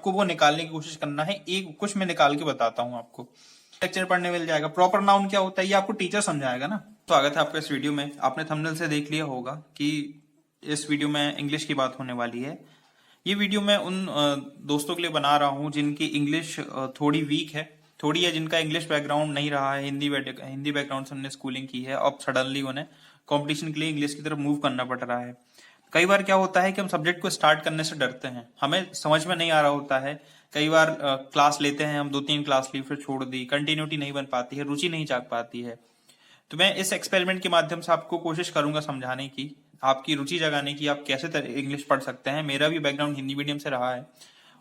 आपको वो निकालने की कोशिश करना है। एक कुछ मैं निकाल के बताता हूँ आपको, लेक्चर पढ़ने मिल जाएगा। प्रॉपर नाउन क्या होता है ये आपको टीचर समझाएगा ना। स्वागत है आपका इस वीडियो में। आपने थंबनेल से देख लिया होगा कि इस वीडियो में इंग्लिश की बात होने वाली है। ये वीडियो मैं उन दोस्तों के लिए बना रहा हूँ जिनकी इंग्लिश थोड़ी वीक है, थोड़ी है, जिनका इंग्लिश बैकग्राउंड नहीं रहा है, हिंदी बैकग्राउंड से उन्होंने स्कूलिंग की है, अब सडनली उन्हें कंपटीशन के लिए इंग्लिश की तरफ मूव करना पड़ रहा है। कई बार क्या होता है कि हम सब्जेक्ट को स्टार्ट करने से डरते हैं, हमें समझ में नहीं आ रहा होता है। कई बार क्लास लेते हैं हम, 2-3 क्लास ली, फिर छोड़ दी, कंटिन्यूटी नहीं बन पाती है, रुचि नहीं जाग पाती है। तो मैं इस एक्सपेरिमेंट के माध्यम से आपको कोशिश करूंगा समझाने की, आपकी रुचि जगाने की, आप कैसे इंग्लिश पढ़ सकते हैं। मेरा भी बैकग्राउंड हिंदी मीडियम से रहा है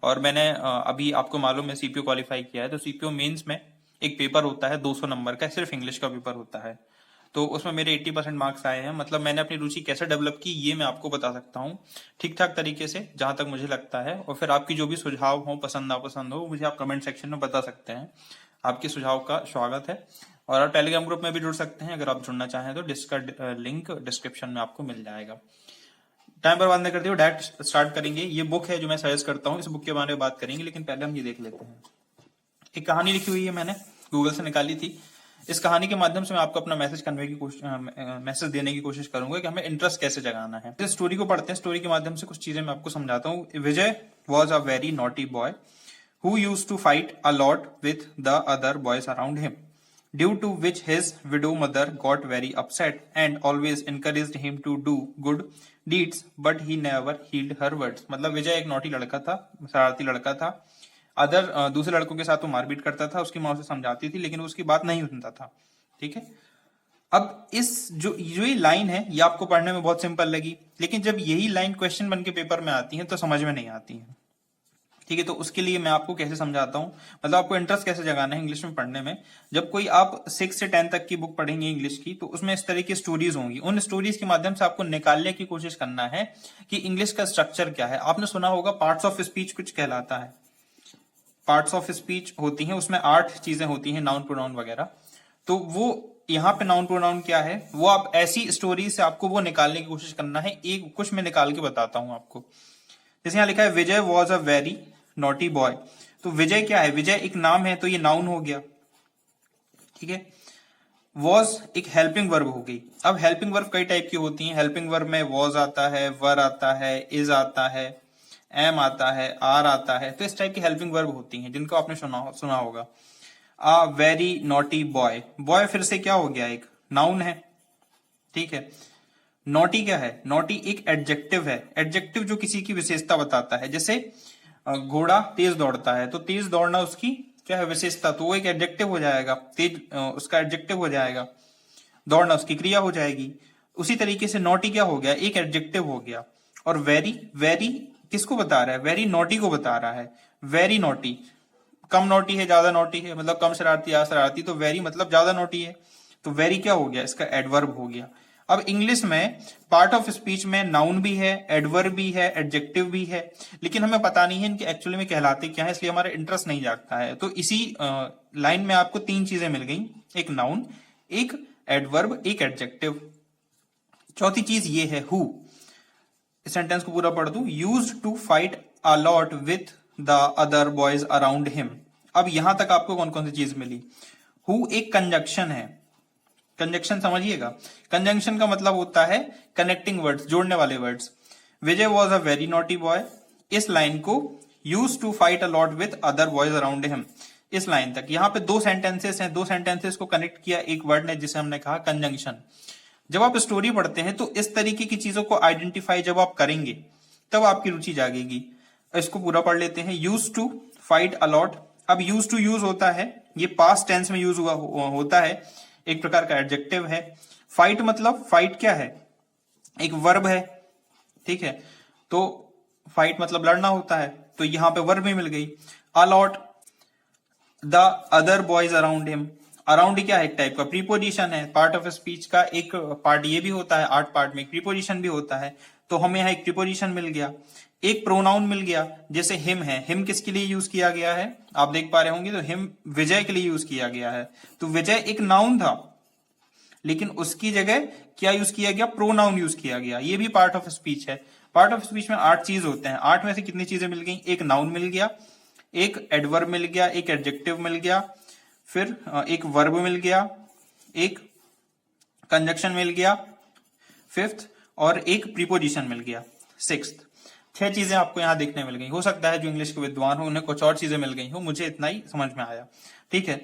और मैंने अभी आपको मालूम है सीपीओ क्वालिफाई किया है। तो सीपीओ मेंस में एक पेपर होता है 200 नंबर का, सिर्फ इंग्लिश का पेपर होता है। तो उसमें मेरे 80% मार्क्स आए हैं। मतलब मैंने अपनी रुचि कैसे डेवलप की ये मैं आपको बता सकता हूँ ठीक ठाक तरीके से, जहां तक मुझे लगता है। और फिर आपकी जो भी सुझाव हो, पसंद नापसंद हो, मुझे आप कमेंट सेक्शन में बता सकते हैं। आपके सुझाव का स्वागत है। और आप टेलीग्राम ग्रुप में भी जुड़ सकते हैं, अगर आप जुड़ना चाहें तो जिसका लिंक डिस्क्रिप्शन में आपको मिल जाएगा। टाइम बर्बाद नहीं करते हुए डायरेक्ट स्टार्ट करेंगे। ये बुक है जो मैं सजेस्ट करता हूँ, इस बुक के बारे में बात करेंगे, लेकिन पहले हम ये देख लेते हैं। एक कहानी लिखी हुई है, मैंने गूगल से निकाली थी। इस कहानी के माध्यम से मैं आपको अपना मैसेज कन्वे की कोशिश मैसेज देने की कोशिश करूंगा कि हमें इंटरेस्ट कैसे जगाना है। इस स्टोरी को पढ़ते हैं, स्टोरी के माध्यम से कुछ चीजें मैं आपको समझाता हूँ। Vijay was a very naughty boy who used to fight a lot with the other boys around him, due to which his widow mother got very upset and always encouraged him to do good deeds, but he never heeded her words। मतलब विजय एक naughty लड़का था, शरारती लड़का था। दूसरे लड़कों के साथ वो मारपीट करता था, उसकी माँ उसे समझाती थी लेकिन उसकी बात नहीं सुनता था। ठीक है। अब इस जो ये लाइन है ये आपको पढ़ने में बहुत सिंपल लगी, लेकिन जब यही लाइन क्वेश्चन बन के पेपर में आती है तो समझ में नहीं आती है। ठीक है। तो उसके लिए मैं आपको कैसे समझाता हूं, मतलब आपको इंटरेस्ट कैसे जगाना है इंग्लिश में पढ़ने में। जब कोई आप 6 से 10 तक की बुक पढ़ेंगे इंग्लिश की, तो उसमें इस तरह की स्टोरीज होंगी। उन स्टोरीज के माध्यम से आपको निकालने की कोशिश करना है कि इंग्लिश का स्ट्रक्चर क्या है। आपने सुना होगा पार्ट्स ऑफ स्पीच कुछ कहलाता है। पार्ट्स ऑफ स्पीच होती हैं, उसमें 8 चीजें होती हैं, नाउन प्रोनाउन वगैरह। तो वो यहाँ पे नाउन प्रोनाउन क्या है, वो आप ऐसी स्टोरी से आपको वो निकालने की कोशिश करना है। एक कुछ मैं निकाल के बताता हूं आपको। जैसे यहाँ लिखा है Vijay was a very naughty boy. तो विजय क्या है, विजय एक नाम है तो ये नाउन हो गया। ठीक है। वॉज एक हेल्पिंग वर्ब हो गई। अब हेल्पिंग वर्ब कई टाइप की होती हैं। हेल्पिंग वर्ब में वॉज आता है, वर आता है, इज आता है, एम आता है, आर आता है। तो इस टाइप की हेल्पिंग वर्ब होती हैं जिनको आपने सुना होगा। आ वेरी नॉटी बॉय, बॉय फिर से क्या हो गया, एक नाउन है। ठीक है। नॉटी क्या है, नॉटी एक एडजेक्टिव है। एडजेक्टिव जो किसी की विशेषता बताता है। जैसे घोड़ा तेज दौड़ता है, तो तेज दौड़ना उसकी क्या है, विशेषता, तो वो एक एडजेक्टिव हो जाएगा। तेज उसका एडजेक्टिव हो जाएगा, दौड़ना उसकी क्रिया हो जाएगी। उसी तरीके से नॉटी क्या हो गया, एक एडजेक्टिव हो गया। और वेरी, वेरी किसको बता रहा है, वेरी नॉटी को बता रहा है। वेरी नॉटी, कम नॉटी है, ज्यादा नॉटी है, मतलब कम शरारती, ज्यादा शरारती, तो वेरी मतलब ज्यादा नॉटी है। तो वेरी क्या हो गया, इसका एडवर्ब हो गया। अब इंग्लिश में पार्ट ऑफ स्पीच में नाउन भी है, एडवर्ब भी है, एडजेक्टिव भी है, लेकिन हमें पता नहीं है इनके एक्चुअली में कहलाते क्या है, इसलिए हमारा इंटरेस्ट नहीं जागता है। तो इसी लाइन में आपको 3 चीजें मिल गई, एक नाउन, एक एडवर्ब, एक एडजेक्टिव। चौथी चीज ये है हु। इस सेंटेंस को पूरा पढ़ दूं, used to fight a lot with the other boys around him. अब यहां तक आपको कौन कौन सी चीज मिली। हु एक कंजक्शन है। कंजक्शन समझिएगा, कंजंक्शन का मतलब होता है कनेक्टिंग वर्ड्स, जोड़ने वाले words. Vijay was a very naughty boy, इस लाइन को use to fight a lot with other boys around him, इस लाइन तक। यहां पे 2 सेंटेंसेस हैं, 2 सेंटेंसेस को कनेक्ट किया एक वर्ड ने, जिसे हमने कहा कंजंक्शन। जब आप स्टोरी पढ़ते हैं तो इस तरीके की चीजों को आइडेंटिफाई जब आप करेंगे तब आपकी रुचि जागेगी। इसको पूरा पढ़ लेते हैं। Use to fight a lot, अब यूज टू यूज होता है, ये पास्ट टेंस में यूज हुआ होता है, एक प्रकार का एडजेक्टिव है। फाइट मतलब, फाइट क्या है, एक वर्ब है। ठीक है। तो फाइट मतलब लड़ना होता है, तो यहां पे वर्ब भी मिल गई। A lot the other boys around him, around क्या है, एक टाइप का प्रीपोजिशन है। पार्ट ऑफ स्पीच का एक पार्ट ये भी होता है, 8 पार्ट में प्रीपोजिशन भी होता है, तो हमें यहां एक प्रीपोजिशन मिल गया। एक प्रोनाउन मिल गया, जैसे हिम है, हिम किसके लिए यूज किया गया है, आप देख पा रहे होंगे, तो हिम विजय के लिए यूज किया गया है। तो विजय एक नाउन था, लेकिन उसकी जगह क्या यूज किया गया, प्रोनाउन यूज किया गया। ये भी पार्ट ऑफ स्पीच है। पार्ट ऑफ स्पीच में 8 चीज होते हैं। 8 में से कितनी चीजें मिल गई? एक नाउन मिल गया, एक एडवर्ब मिल गया, एक एडजेक्टिव मिल गया, फिर एक वर्ब मिल गया, एक कंजक्शन मिल गया, फिफ्थ, और एक प्रीपोजिशन मिल गया, सिक्स्थ। 6 चीजें आपको यहाँ देखने मिल गई। हो सकता है जो इंग्लिश के विद्वान हो उन्हें कुछ और चीजें मिल गई हो, मुझे इतना ही समझ में आया। ठीक है,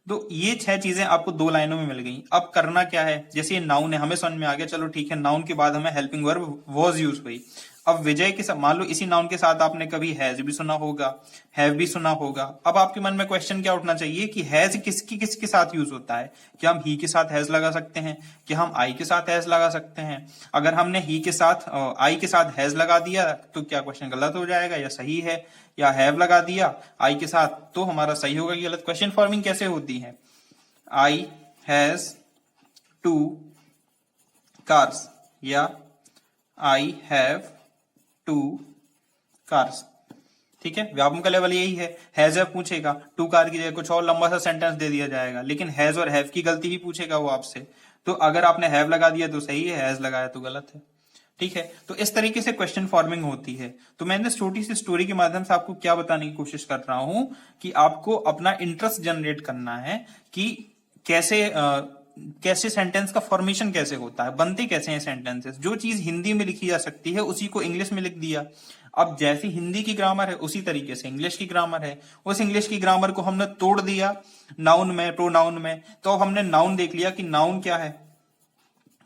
तो ये 6 चीजें आपको 2 लाइनों में मिल गई। अब करना क्या है? जैसे ये नाउन है, हमें समझ में आ गया, चलो ठीक है, नाउन के बाद हमें हेल्पिंग वर्ब वॉज यूज हुई। अब विजय के साथ, मान लो इसी नाउन के साथ आपने कभी हैज भी सुना होगा, हैव भी सुना होगा। अब आपके मन में क्वेश्चन क्या उठना चाहिए कि हैज किसके साथ यूज होता है? क्या हम ही के साथ हैज लगा सकते हैं? क्या हम आई के साथ हैज लगा सकते हैं? अगर हमने ही के साथ आई के साथ हैज लगा दिया तो क्या क्वेश्चन गलत हो जाएगा या सही है? या हैव लगा दिया आई के साथ तो हमारा सही होगा कि गलत? क्वेश्चन फॉर्मिंग कैसे होती है? आई हैज 2 कार्स या आई हैव 2 कार्स। ठीक है, व्यापक का लेवल यही है। हैज हैव पूछेगा, 2 कार की जगह कुछ और लंबा सा सेंटेंस दे दिया जाएगा, लेकिन हैज और हैव की गलती भी पूछेगा वो आपसे। तो अगर आपने हैव लगा दिया तो सही है, हैज लगाया तो गलत है। ठीक है, तो इस तरीके से क्वेश्चन फॉर्मिंग होती है। तो मैंने छोटी सी स्टोरी के माध्यम से आपको क्या बताने की कोशिश कर रहा हूं कि आपको अपना इंटरेस्ट जनरेट करना है कि कैसे सेंटेंस का फॉर्मेशन कैसे होता है, बनते कैसे हैं सेंटेंसेस। जो चीज हिंदी में लिखी जा सकती है उसी को इंग्लिश में लिख दिया। अब जैसी हिंदी की ग्रामर है उसी तरीके से इंग्लिश की ग्रामर है। उस इंग्लिश की ग्रामर को हमने तोड़ दिया नाउन में, प्रोनाउन में। तो अब हमने नाउन देख लिया कि नाउन क्या है।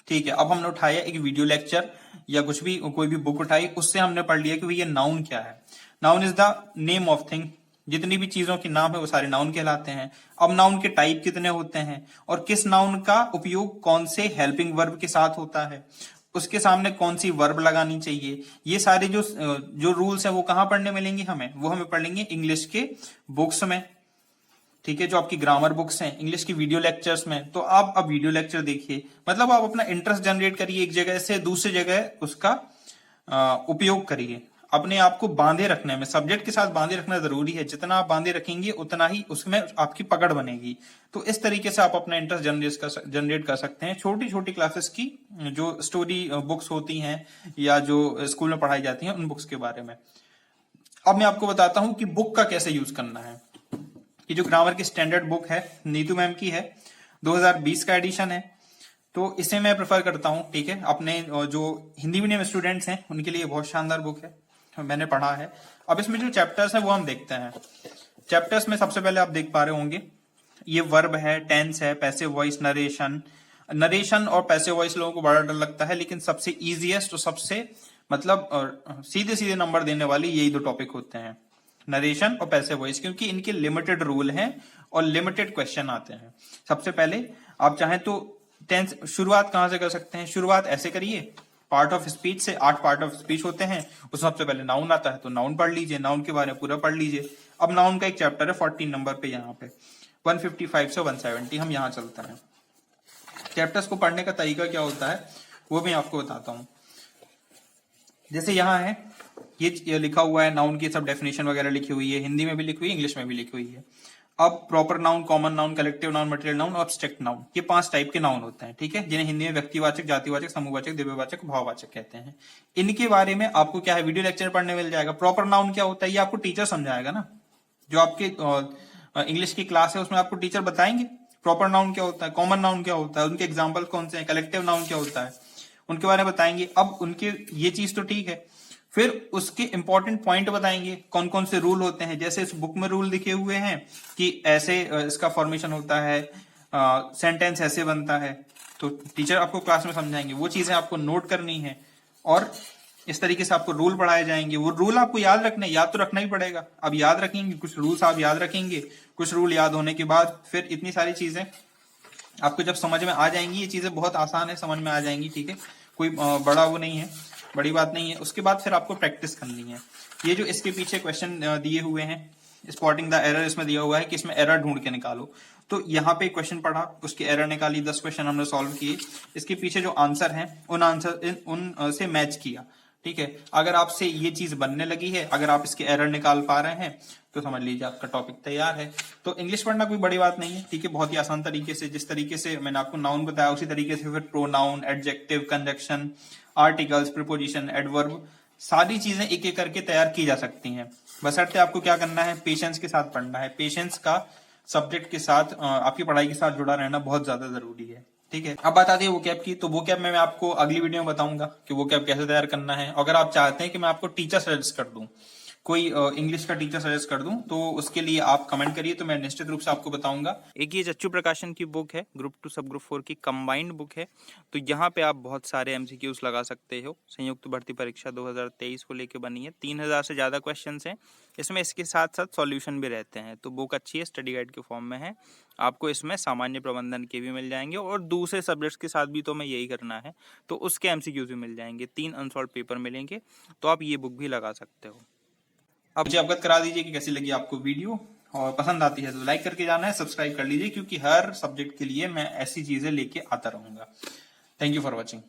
ठीक है, अब हमने उठाया एक वीडियो लेक्चर या कुछ भी, कोई भी बुक उठाई, उससे हमने पढ़ लिया कि भाई ये नाउन क्या है। Noun is the name of thing. जितनी भी चीजों के नाम है वो सारे नाउन कहलाते हैं। अब नाउन के टाइप कितने होते हैं और किस नाउन का उपयोग कौन से हेल्पिंग वर्ब के साथ होता है, उसके सामने कौन सी वर्ब लगानी चाहिए, ये सारे जो रूल्स है वो कहां पढ़ने मिलेंगे हमें? वो हमें पढ़ेंगे इंग्लिश के बुक्स में। ठीक है, जो आपकी ग्रामर बुक्स हैं, इंग्लिश की वीडियो लेक्चर्स में। तो आप अब वीडियो लेक्चर देखिए, मतलब आप अपना इंटरेस्ट जनरेट करिए, एक जगह से दूसरी जगह उसका उपयोग करिए। अपने आप को बांधे रखने में, सब्जेक्ट के साथ बांधे रखना जरूरी है। जितना आप बांधे रखेंगे उतना ही उसमें आपकी पकड़ बनेगी। तो इस तरीके से आप अपना इंटरेस्ट जनरेट कर सकते हैं। छोटी छोटी क्लासेस की जो स्टोरी बुक्स होती हैं या जो स्कूल में पढ़ाई जाती हैं उन बुक्स के बारे में। अब मैं आपको बताता हूं कि बुक का कैसे यूज करना है। ये जो ग्रामर की स्टैंडर्ड बुक है, नीतू मैम की है, 2020 का एडिशन है। तो इसे मैं प्रेफर करता हूं। ठीक है, अपने जो हिंदी मीडियम स्टूडेंट्स हैं उनके लिए बहुत शानदार बुक है, मैंने पढ़ा है। अब इसमें जो चैप्टर्स हैं वो हम देखते हैं। चैप्टर्स में सबसे पहले आप देख पा रहे होंगे ये वर्ब है, टेंस है, पैसिव वॉइस, नरेशन। नरेशन और पैसिव वॉइस लोगों को बड़ा डर लगता है, लेकिन सबसे इजीएस्ट और सबसे मतलब सीधे सीधे नंबर देने वाली यही 2 टॉपिक होते हैं, नरेशन और पैसिव वॉइस, क्योंकि इनके लिमिटेड रूल हैं और लिमिटेड क्वेश्चन आते हैं। सबसे पहले आप चाहें तो टेंस शुरुआत कहां से कर सकते हैं? शुरुआत ऐसे करिए, पार्ट ऑफ स्पीच से। 8 पार्ट ऑफ स्पीच होते हैं, उसमें सबसे पहले नाउन आता है तो नाउन पढ़ लीजिए, नाउन के बारे में पूरा पढ़ लीजिए। अब नाउन का एक चैप्टर है 14 नंबर पे, यहाँ पे 155 से 170 हम यहाँ चलते हैं। चैप्टर्स को पढ़ने का तरीका क्या होता है वो भी आपको बताता हूं। जैसे यहाँ है, ये लिखा हुआ है, नाउन की सब डेफिनेशन वगैरह लिखी हुई है, हिंदी में भी लिखी हुई है, इंग्लिश में भी लिखी हुई है। अब proper noun, common noun, collective noun, material noun और एब्स्ट्रैक्ट नाउन, ये 5 टाइप के नाउन होते हैं। ठीक है, जिन्हें हिंदी में व्यक्तिवाचक, जातिवाचक, समूहवाचक, द्रव्यवाचक, भाववाचक कहते हैं। इनके बारे में आपको क्या है, वीडियो लेक्चर पढ़ने मिल जाएगा। प्रॉपर नाउन क्या होता है ये आपको टीचर समझाएगा ना, जो आपके इंग्लिश की क्लास है उसमें आपको टीचर बताएंगे प्रॉपर नाउन क्या होता है, कॉमन नाउन क्या होता है, उनके एग्जाम्पल कौन से हैं, कलेक्टिव नाउन क्या होता है, उनके बारे में बताएंगे। अब उनके ये चीज तो ठीक है, फिर उसके इंपॉर्टेंट पॉइंट बताएंगे, कौन कौन से रूल होते हैं। जैसे इस बुक में रूल लिखे हुए हैं कि ऐसे इसका फॉर्मेशन होता है, सेंटेंस ऐसे बनता है, तो टीचर आपको क्लास में समझाएंगे। वो चीजें आपको नोट करनी है और इस तरीके से आपको रूल पढ़ाए जाएंगे। वो रूल आपको याद रखने, याद तो रखना ही पड़ेगा। अब याद रखेंगे, कुछ रूल्स आप याद रखेंगे, कुछ रूल याद होने के बाद फिर इतनी सारी चीजें आपको जब समझ में आ जाएंगी, ये चीजें बहुत आसान है, समझ में आ जाएंगी। ठीक है, कोई बड़ा वो नहीं है, बड़ी बात नहीं है। उसके बाद फिर आपको प्रैक्टिस करनी है। ये जो इसके पीछे क्वेश्चन दिए हुए हैं, स्पॉटिंग द एरर, इसमें दिया हुआ है कि इसमें एरर ढूंढ के निकालो। तो यहाँ पे क्वेश्चन पढ़ा, उसकी एरर निकाली, 10 क्वेश्चन हमने सॉल्व किए। इसके पीछे जो आंसर है उन से मैच किया। ठीक है, अगर आपसे ये चीज बनने लगी है, अगर आप इसके एरर निकाल पा रहे हैं तो समझ लीजिए आपका टॉपिक तैयार है। तो इंग्लिश पढ़ना कोई बड़ी बात नहीं है। ठीक है, बहुत ही आसान तरीके से, जिस तरीके से मैंने आपको नाउन बताया उसी तरीके से फिर pronoun, adjective, conjunction, articles, preposition, adverb, सारी चीजें एक एक करके तैयार की जा सकती हैं। बशर्ते आपको क्या करना है, पेशेंस के साथ पढ़ना है। पेशेंस का सब्जेक्ट के साथ, आपकी पढ़ाई के साथ जुड़ा रहना बहुत ज्यादा जरूरी है। ठीक है, अब बात आती है वो कैब की। तो वो कैब मैं आपको अगली वीडियो में बताऊंगा कि वो कैब कैसे तैयार करना है। अगर आप चाहते हैं कि मैं आपको टीचर सजेस्ट कर दूं, कोई इंग्लिश का टीचर सजेस्ट कर दूं, तो उसके लिए आप कमेंट करिए, तो मैं निश्चित रूप से आपको बताऊंगा। एक ये चच्चू प्रकाशन की बुक है, ग्रुप 2 सब ग्रुप 4 की कंबाइंड बुक है। तो यहाँ पे आप बहुत सारे एमसीक्यूज लगा सकते हो। संयुक्त भर्ती परीक्षा 2023 को लेके बनी है। 3000 से ज्यादा क्वेश्चंस हैं इसमें, इसके साथ साथ सॉल्यूशन भी रहते हैं। तो बुक अच्छी है, स्टडी गाइड के फॉर्म में है। आपको इसमें सामान्य प्रबंधन के भी मिल जाएंगे और दूसरे सब्जेक्ट्स के साथ भी तो मैं यही करना है, तो उसके एमसीक्यूज भी मिल जाएंगे। 3 अनसॉल्व पेपर मिलेंगे, तो आप ये बुक भी लगा सकते हो। अब मुझे अवगत करा दीजिए कि कैसी लगी आपको वीडियो, और पसंद आती है तो लाइक करके जाना है, सब्सक्राइब कर लीजिए, क्योंकि हर सब्जेक्ट के लिए मैं ऐसी चीजें लेके आता रहूंगा। Thank you for watching.